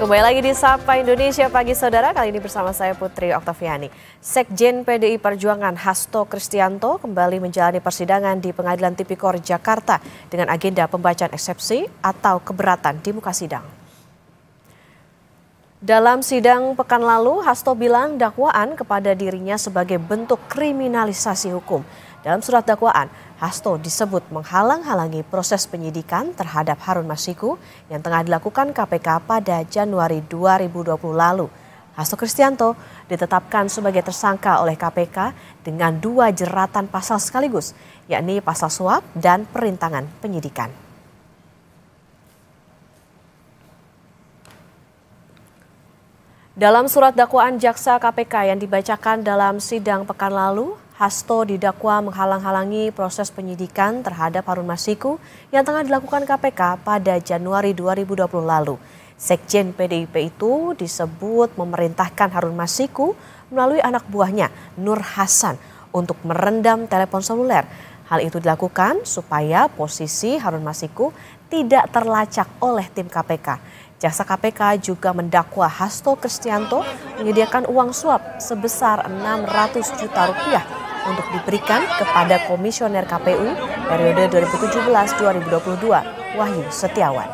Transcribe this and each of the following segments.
Kembali lagi di Sapa Indonesia Pagi Saudara, kali ini bersama saya Putri Oktaviani. Sekjen PDI Perjuangan Hasto Kristianto kembali menjalani persidangan di Pengadilan Tipikor Jakarta dengan agenda pembacaan eksepsi atau keberatan di muka sidang. Dalam sidang pekan lalu, Hasto bilang dakwaan kepada dirinya sebagai bentuk kriminalisasi hukum. Dalam surat dakwaan, Hasto disebut menghalang-halangi proses penyidikan terhadap Harun Masiku yang tengah dilakukan KPK pada Januari 2020 lalu. Hasto Kristianto ditetapkan sebagai tersangka oleh KPK dengan 2 jeratan pasal sekaligus, yakni pasal suap dan perintangan penyidikan. Dalam surat dakwaan jaksa KPK yang dibacakan dalam sidang pekan lalu, Hasto didakwa menghalang-halangi proses penyidikan terhadap Harun Masiku yang tengah dilakukan KPK pada Januari 2020 lalu. Sekjen PDIP itu disebut memerintahkan Harun Masiku melalui anak buahnya Nur Hasan untuk merendam telepon seluler. Hal itu dilakukan supaya posisi Harun Masiku tidak terlacak oleh tim KPK. Jaksa KPK juga mendakwa Hasto Kristianto menyediakan uang suap sebesar 600 juta rupiah untuk diberikan kepada Komisioner KPU periode 2017-2022, Wahyu Setiawan.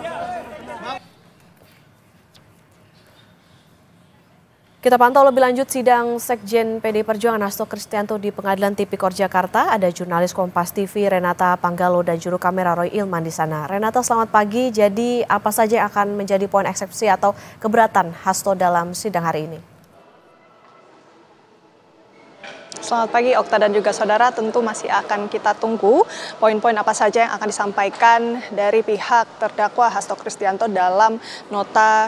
Kita pantau lebih lanjut sidang Sekjen PDI Perjuangan Hasto Kristianto di Pengadilan Tipikor Jakarta. Ada jurnalis Kompas TV Renata Panggalo dan juru kamera Roy Ilman di sana. Renata, selamat pagi. Jadi apa saja yang akan menjadi poin eksepsi atau keberatan Hasto dalam sidang hari ini? Selamat pagi Okta dan juga saudara, tentu masih akan kita tunggu poin-poin apa saja yang akan disampaikan dari pihak terdakwa Hasto Kristianto dalam nota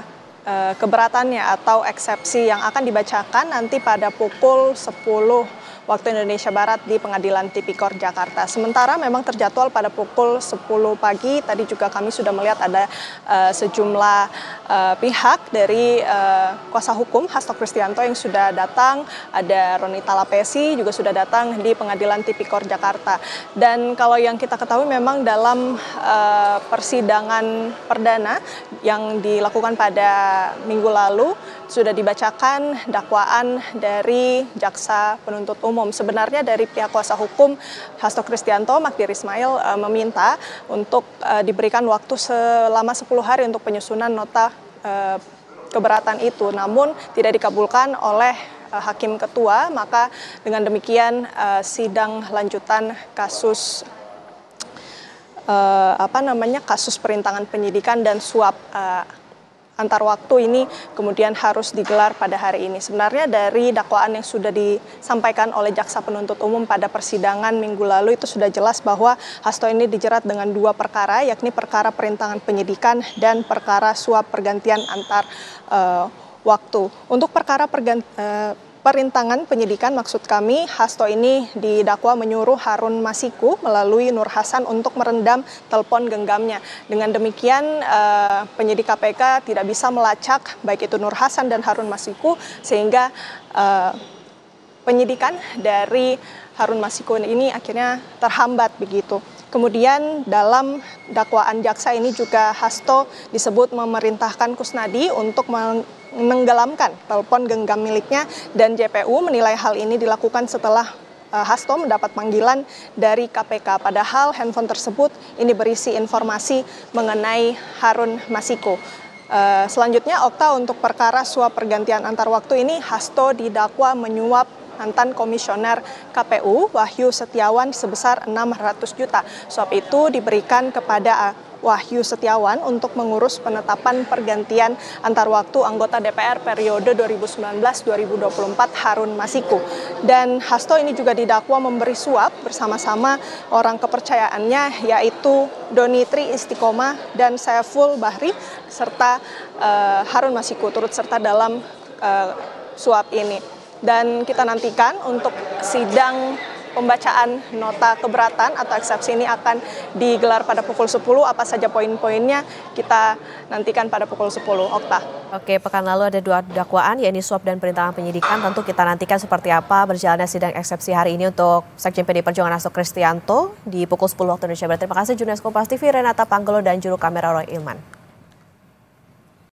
keberatannya atau eksepsi yang akan dibacakan nanti pada pukul 10 waktu Indonesia Barat di Pengadilan Tipikor Jakarta. Sementara memang terjadwal pada pukul 10 pagi, tadi juga kami sudah melihat ada sejumlah pihak dari kuasa hukum Hasto Kristianto yang sudah datang, ada Ronita Lapesi juga sudah datang di Pengadilan Tipikor Jakarta. Dan kalau yang kita ketahui memang dalam persidangan perdana yang dilakukan pada minggu lalu sudah dibacakan dakwaan dari jaksa penuntut umum. Sebenarnya dari pihak kuasa hukum Hasto Kristianto, Magdir Ismail meminta untuk diberikan waktu selama 10 hari untuk penyusunan nota keberatan itu. Namun tidak dikabulkan oleh Hakim Ketua, maka dengan demikian sidang lanjutan kasus kasus perintangan penyidikan dan suap antar waktu ini kemudian harus digelar pada hari ini. Sebenarnya dari dakwaan yang sudah disampaikan oleh jaksa penuntut umum pada persidangan minggu lalu itu sudah jelas bahwa Hasto ini dijerat dengan 2 perkara, yakni perkara perintangan penyidikan dan perkara suap pergantian antar waktu. Untuk perkara perintangan penyidikan, maksud kami Hasto ini didakwa menyuruh Harun Masiku melalui Nur Hasan untuk merendam telepon genggamnya. Dengan demikian penyidik KPK tidak bisa melacak baik itu Nur Hasan dan Harun Masiku, sehingga penyidikan dari Harun Masiku ini akhirnya terhambat begitu. Kemudian dalam dakwaan jaksa ini juga Hasto disebut memerintahkan Kusnadi untuk menenggelamkan telepon genggam miliknya, dan JPU menilai hal ini dilakukan setelah Hasto mendapat panggilan dari KPK. Padahal handphone tersebut ini berisi informasi mengenai Harun Masiku. Selanjutnya Okta, untuk perkara suap pergantian antar waktu ini Hasto didakwa menyuap mantan komisioner KPU Wahyu Setiawan sebesar 600 juta. Suap itu diberikan kepada Wahyu Setiawan untuk mengurus penetapan pergantian antar waktu anggota DPR periode 2019-2024 Harun Masiku. Dan Hasto ini juga didakwa memberi suap bersama-sama orang kepercayaannya, yaitu Doni Tri Istiqomah dan Saiful Bahri serta Harun Masiku turut serta dalam suap ini. Dan kita nantikan untuk sidang pembacaan nota keberatan atau eksepsi ini akan digelar pada pukul 10. Apa saja poin-poinnya kita nantikan pada pukul 10, Okta. Oke, pekan lalu ada 2 dakwaan, yakni suap dan perintangan penyidikan. Tentu kita nantikan seperti apa berjalannya sidang eksepsi hari ini untuk Sekjen PDI Perjuangan Hasto Kristianto di pukul 10 waktu Indonesia Barat. Terima kasih jurnalis Kompas TV Renata Panggalo dan juru kamera Roy Ilman.